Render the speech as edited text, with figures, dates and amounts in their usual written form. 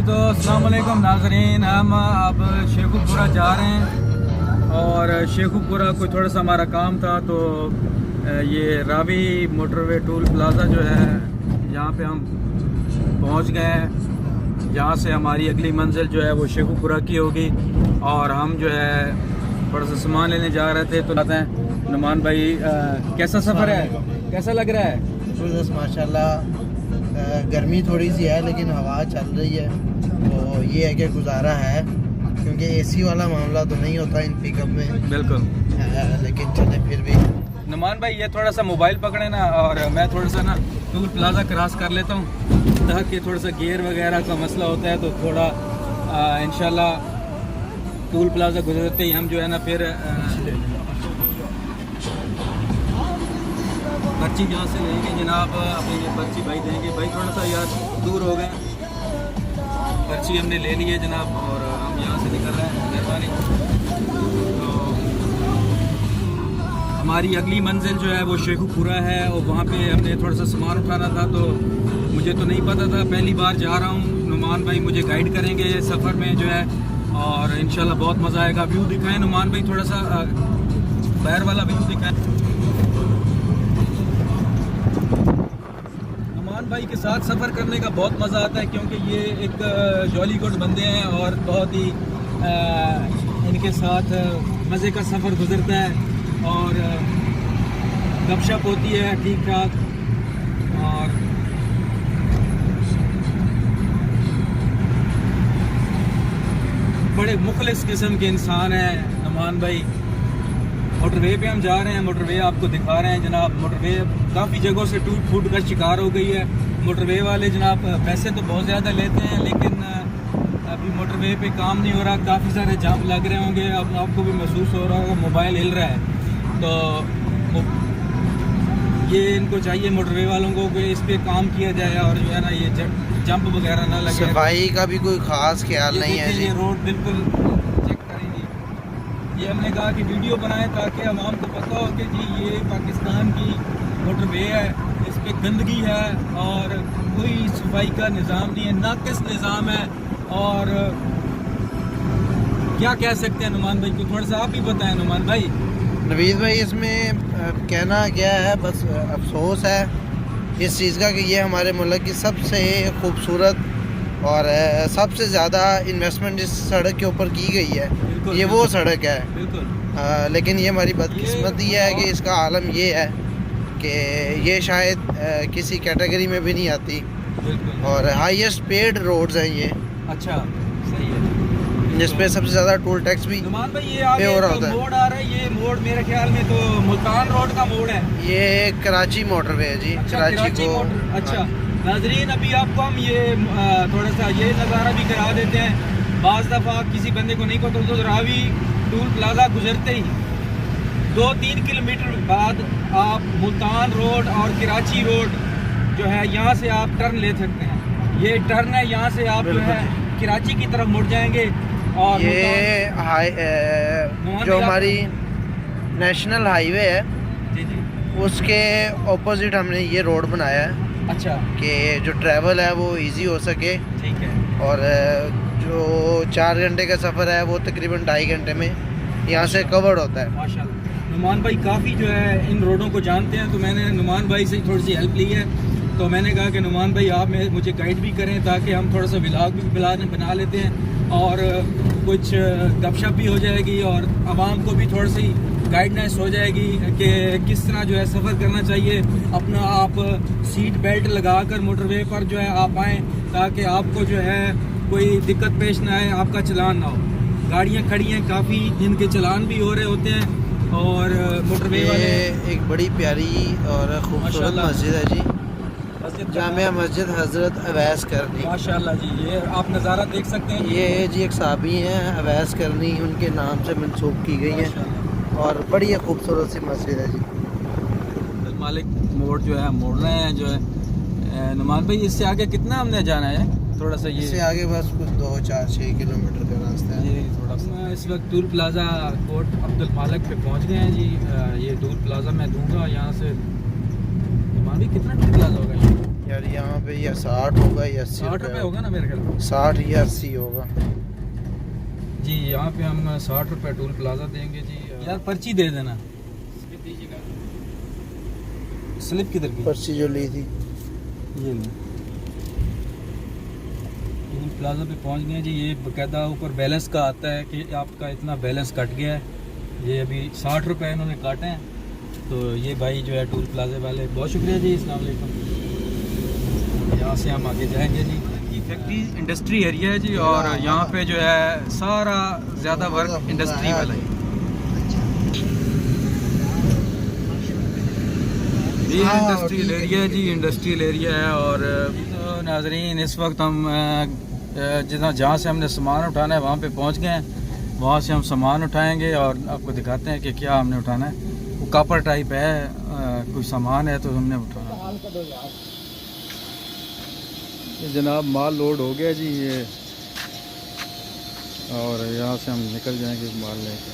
तो अस्सलाम वालेकुम नाज़रीन, हम अब शेखुपुरा जा रहे हैं और शेखुपुरा कोई थोड़ा सा हमारा काम था तो ये रावी मोटरवे टूल प्लाज़ा जो है यहाँ पे हम पहुँच गए हैं। यहाँ से हमारी अगली मंजिल जो है वो शेखुपुरा की होगी और हम जो है थोड़ा सा सामान लेने जा रहे थे। तो आते हैं नुमान भाई, कैसा सफ़र है, कैसा लग रहा है? जबरदस्त माशाल्लाह। गर्मी थोड़ी सी है लेकिन हवा चल रही है तो ये है कि गुजारा है, क्योंकि एसी वाला मामला तो नहीं होता इन पिकअप में। बिल्कुल, लेकिन चले फिर भी। नुमान भाई ये थोड़ा सा मोबाइल पकड़े ना और मैं थोड़ा सा ना टूल प्लाज़ा क्रॉस कर लेता हूँ ताकि थोड़ा सा गियर वगैरह का मसला होता है तो थोड़ा इंशाल्लाह टूल प्लाज़ा गुजरते ही हम जो है ना फिर पर्ची जहाँ से लेंगे जनाब, अपनी ये पर्ची भाई देंगे। भाई थोड़ा सा यार दूर हो गए, पर्ची हमने ले ली है जनाब और हम यहाँ से निकल रहे हैं। मेहरबानी। तो हमारी अगली मंजिल जो है वो शेखुपुरा है और वहाँ पे हमने थोड़ा सा सामान उठाना था तो मुझे तो नहीं पता था, पहली बार जा रहा हूँ। नुमान भाई मुझे गाइड करेंगे सफ़र में जो है और इंशाल्लाह बहुत मज़ा आएगा। व्यू दिखाएं नुमान भाई, थोड़ा सा बाहर वाला व्यू दिखाएं। नुमान भाई के साथ सफ़र करने का बहुत मज़ा आता है क्योंकि ये एक जॉली गुड बंदे हैं और बहुत ही इनके साथ मज़े का सफ़र गुजरता है और गपशप होती है ठीक ठाक। और बड़े मुखलिस किस्म के इंसान हैं नुमान भाई। मोटरवे पे हम जा रहे हैं, मोटरवे आपको दिखा रहे हैं जनाब। मोटरवे काफ़ी जगहों से टूट फूट का शिकार हो गई है। मोटरवे वाले जनाब पैसे तो बहुत ज़्यादा लेते हैं लेकिन अभी मोटरवे पे काम नहीं हो रहा, काफ़ी सारे जाम लग रहे होंगे। अब आपको भी महसूस हो रहा होगा, मोबाइल हिल रहा है। तो ये इनको चाहिए मोटरवे वालों को कि इस पर काम किया जाए और जो है ना ये जंप वगैरह ना लगे। सफाई का भी कोई ख़ास ख्याल नहीं है जी। ये रोड बिल्कुल चेक करेंगे। ये हमने कहा कि वीडियो बनाएं ताकि आवाम को पता हो कि जी ये पाकिस्तान की मोटरवे है, इस पे गंदगी है और कोई सफाई का निज़ाम नहीं है, नाक़िस निज़ाम है। और क्या कह सकते हैं नुमान भाई को, थोड़ा सा आप ही बताएं नुमान भाई। नवीद भाई इसमें कहना क्या है, बस अफसोस है इस चीज़ का कि ये हमारे मुल्क की सबसे खूबसूरत और सबसे ज़्यादा इन्वेस्टमेंट इस सड़क के ऊपर की गई है। ये वो सड़क है बिल्कुल। लेकिन ये हमारी बदकिस्मती है कि इसका आलम ये है कि ये शायद किसी कैटेगरी में भी नहीं आती और हाईएस्ट पेड रोड्स हैं ये। अच्छा, सही है। जिस पे सबसे ज़्यादा टोल टैक्स भी नुमान भाई ये आगे हो रहा होता है। मोड़ आ रहा है, ये मोड़ मेरे ख्याल में तो मुल्तान रोड का मोड़ है। ये कराची मोटरवे है जी। अच्छा, कराची को अच्छा नाजरीन, अभी आपको हम ये थोड़ा सा ये नज़ारा भी करा देते हैं। बाज़ दफ़ा किसी बंदे को नहीं पता तो रावी टूल प्लाज़ा गुजरते ही 2-3 किलोमीटर बाद आप मुल्तान रोड और कराची रोड जो है यहाँ से आप टर्न ले सकते हैं। ये टर्न है, यहाँ से आप जो है कराची की तरफ मुड़ जाएंगे। और ये जो हमारी नेशनल हाईवे है जी जी उसके ऑपोजिट हमने ये रोड बनाया है। अच्छा, कि जो ट्रैवल है वो इजी हो सके ठीक है। और जो 4 घंटे का सफ़र है वो तकरीबन 2.5 घंटे में यहाँ से कवर्ड होता है। माशाल्लाह। नुमान भाई काफ़ी जो है इन रोडों को जानते हैं तो मैंने नुमान भाई से थोड़ी सी हेल्प ली है। तो मैंने कहा कि नुमान भाई आप मुझे गाइड भी करें ताकि हम थोड़ा सा व्लॉग भी बना लेते हैं और कुछ गपशप भी हो जाएगी और आवाम को भी थोड़ी सी गाइडनेस हो जाएगी कि किस तरह जो है सफ़र करना चाहिए। अपना आप सीट बेल्ट लगाकर मोटरवे पर जो है आप आएँ ताकि आपको जो है कोई दिक्कत पेश ना आए, आपका चलान ना हो। गाड़ियाँ खड़ी हैं काफ़ी जिनके चलान भी हो रहे होते हैं और मोटरवे वाले। एक बड़ी प्यारी और खूबसूरत मस्जिद है जी, जामिया मस्जिद हज़रत अवैस करनी। माशाल्लाह जी, ये आप नज़ारा देख सकते हैं। ये जी एक साहबी हैं अवैस करनी, उनके नाम से मंसूब की गई है और बड़ी खूबसूरत सी मस्जिद है जी। मालिक मोड़ जो है मोड़ रहे हैं जो है नुमान भाई। इससे आगे कितना हमने जाना है? थोड़ा सा ये इससे आगे बस कुछ 2-4-6 किलोमीटर का रास्ता है। ये थोड़ा सा इस वक्त टूल प्लाज़ा कोट अब्दुल मालिक पे पहुंच गए हैं जी। ये टूल प्लाज़ा मैं दूंगा यहाँ से। नुमान भाई कितना टूल प्लाज़ा होगा ये? यार यहाँ पे ये 60 होगा या 80 60 रुपये होगा ना मेरे ख्याल में। 60 या 80 होगा। जी यहाँ पे हम 60 रुपये टोल प्लाजा देंगे जी। यार पर्ची दे देना। स्लिप किधर की? पर्ची जो ली थी ये लो। टोल प्लाजा पे पहुंच गए जी। ये बकायदा ऊपर बैलेंस का आता है कि आपका इतना बैलेंस कट गया है। ये अभी 60 रुपये इन्होंने काटे हैं। तो ये भाई जो है टोल प्लाजे वाले, बहुत शुक्रिया जी। अस्सलाम वालेकुम। यहाँ से हम आगे जाएंगे जी। ये फैक्ट्री इंडस्ट्री एरिया है जी, और यहाँ पे जो है सारा ज़्यादा वर्क इंडस्ट्री वाला है। ये इंडस्ट्रियल एरिया है जी, इंडस्ट्रियल एरिया है। और तो नाजरीन इस वक्त हम जहाँ से हमने सामान उठाना है वहाँ पे पहुँच गए हैं। वहाँ से हम सामान उठाएंगे और आपको दिखाते हैं कि क्या हमने उठाना है। वो कापर टाइप है, कोई सामान है तो हमने उठाना। ये जनाब माल लोड हो गया जी ये, और यहाँ से हम निकल जाएंगे माल लेके।